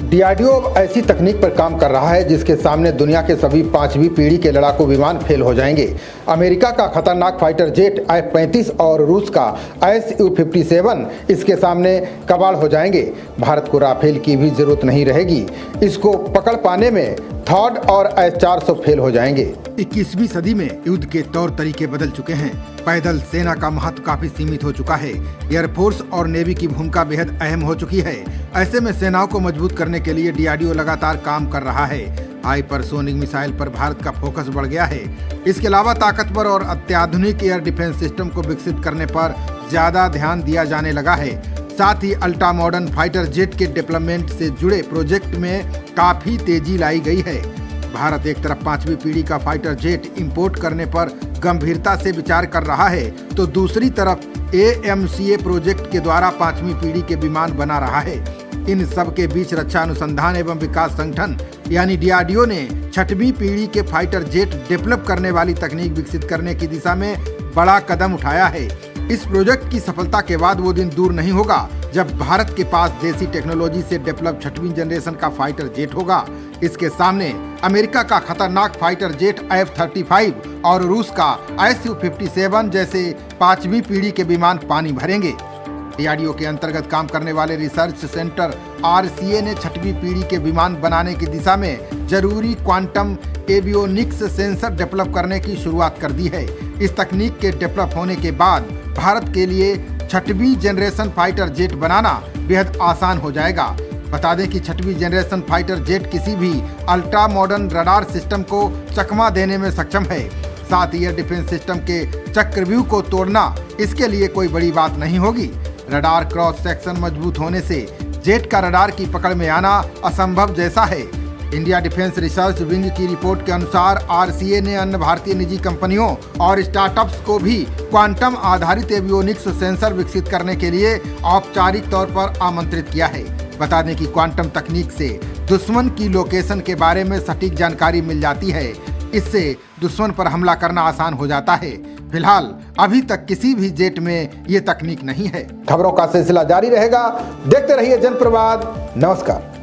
DRDO अब ऐसी तकनीक पर काम कर रहा है जिसके सामने दुनिया के सभी 5वीं पीढ़ी के लड़ाकू विमान फेल हो जाएंगे। अमेरिका का खतरनाक फाइटर जेट F-35 और रूस का Su-57 इसके सामने कबाड़ हो जाएंगे। भारत को राफेल की भी जरूरत नहीं रहेगी। इसको पकड़ पाने में थॉड और S-400 फेल हो जाएंगे। 21वीं सदी में युद्ध के तौर तरीके बदल चुके हैं। पैदल सेना का महत्व काफी सीमित हो चुका है। एयरफोर्स और नेवी की भूमिका बेहद अहम हो चुकी है। ऐसे में सेनाओं को मजबूत करने के लिए डीआरडीओ लगातार काम कर रहा है। हाइपरसोनिक मिसाइल पर भारत का फोकस बढ़ गया है। इसके अलावा ताकतवर और अत्याधुनिक एयर डिफेंस सिस्टम को विकसित करने पर ज्यादा ध्यान दिया जाने लगा है। साथ ही अल्ट्रा मॉडर्न फाइटर जेट के डेवलपमेंट से जुड़े प्रोजेक्ट में काफी तेजी लाई गई है। भारत एक तरफ 5वीं पीढ़ी का फाइटर जेट इंपोर्ट करने पर गंभीरता से विचार कर रहा है, तो दूसरी तरफ AMCA प्रोजेक्ट के द्वारा 5वीं पीढ़ी के विमान बना रहा है। इन सब के बीच रक्षा अनुसंधान एवं विकास संगठन यानी डीआरडीओ ने 6वीं पीढ़ी के फाइटर जेट डेवलप करने वाली तकनीक विकसित करने की दिशा में बड़ा कदम उठाया है। इस प्रोजेक्ट की सफलता के बाद वो दिन दूर नहीं होगा जब भारत के पास देसी टेक्नोलॉजी से डेवलप 6वीं जनरेशन का फाइटर जेट होगा। इसके सामने अमेरिका का खतरनाक फाइटर जेट F-35 और रूस का Su-57 जैसे 5वीं पीढ़ी के विमान पानी भरेंगे। डीआरडीओ के अंतर्गत काम करने वाले रिसर्च सेंटर RCA ने 6वीं पीढ़ी के विमान बनाने की दिशा में जरूरी क्वांटम एवियोनिक्स सेंसर डेवलप करने की शुरुआत कर दी है। इस तकनीक के डेवलप होने के बाद भारत के लिए 6वीं जनरेशन फाइटर जेट बनाना बेहद आसान हो जाएगा। बता दें कि 6वीं जनरेशन फाइटर जेट किसी भी अल्ट्रा मॉडर्न रडार सिस्टम को चकमा देने में सक्षम है। साथ ही एयर डिफेंस सिस्टम के चक्रव्यूह को तोड़ना इसके लिए कोई बड़ी बात नहीं होगी। रडार क्रॉस सेक्शन मजबूत होने से जेट का रडार की पकड़ में आना असंभव जैसा है। इंडिया डिफेंस रिसर्च विंग की रिपोर्ट के अनुसार RCA ने अन्य भारतीय निजी कंपनियों और स्टार्टअप्स को भी क्वांटम आधारित एवियोनिक्स सेंसर विकसित करने के लिए औपचारिक तौर पर आमंत्रित किया है। बता दें कि क्वांटम तकनीक से दुश्मन की लोकेशन के बारे में सटीक जानकारी मिल जाती है। इससे दुश्मन पर हमला करना आसान हो जाता है। फिलहाल अभी तक किसी भी जेट में ये तकनीक नहीं है। खबरों का सिलसिला जारी रहेगा। देखते रहिए जनप्रवाद। नमस्कार।